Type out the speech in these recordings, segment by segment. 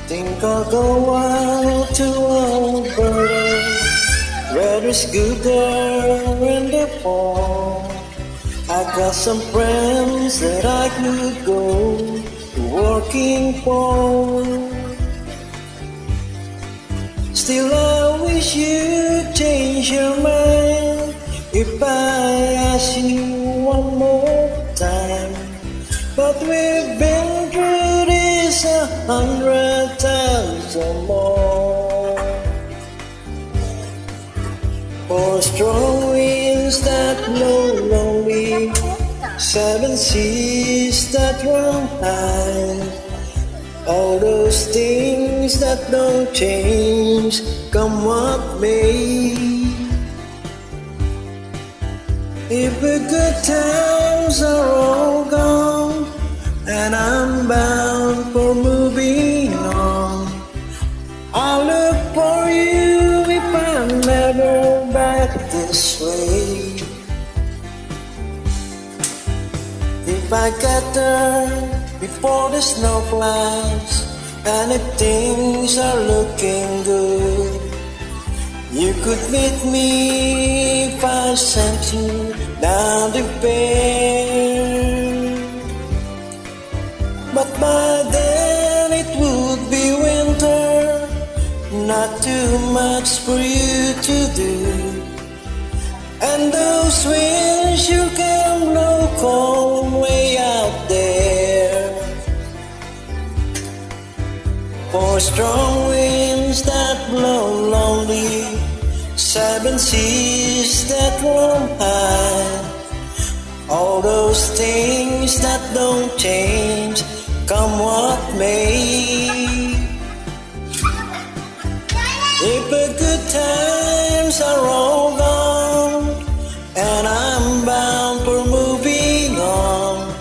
Think I'll go out to Alberta, where it's good there in the fall. I got some friends that I could go working for. Still I wish you'd change your mind if I ask you one more time. But we've been through this 100 times or more. For strong winds that blow lonely, 7 seas that run high, all those things that don't change, come what may. If the good times are all gone and I'm bound for moving on, I'll look for you if I'm never back this way. If I get there before the snow flies and if things are looking good, you could meet me if I sent you down the bear. But by then it would be winter, not too much for you to do. And those winds you can blow cold way out there. For strong winds that blow lonely, 7 seas that run high, all those things that don't change, come what may. If the good times are all gone and I'm bound for moving on,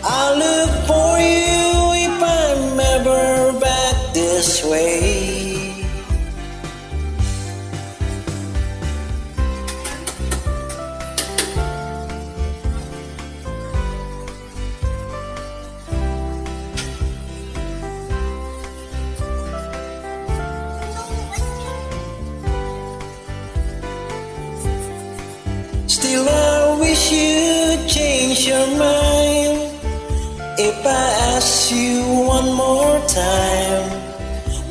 I'll look for you if I'm ever back this way. Still I wish you'd change your mind if I ask you one more time.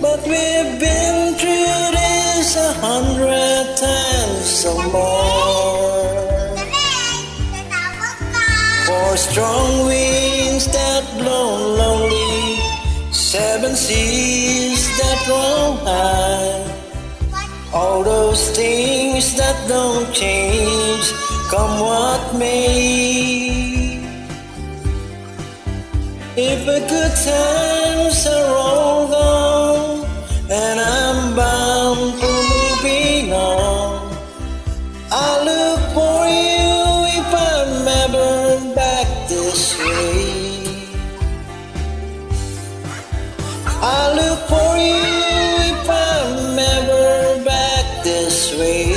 But we've been through this 100 times or more. For strong winds that blow lonely, 7 seas that run high, all those things that don't change, come what may. If the good times are all gone and I'm bound for moving on, I'll look for you if I'm ever back this way. I'll look for you if I'm ever back this way.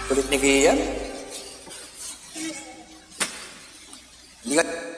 Kulit ni Gian. Lihat.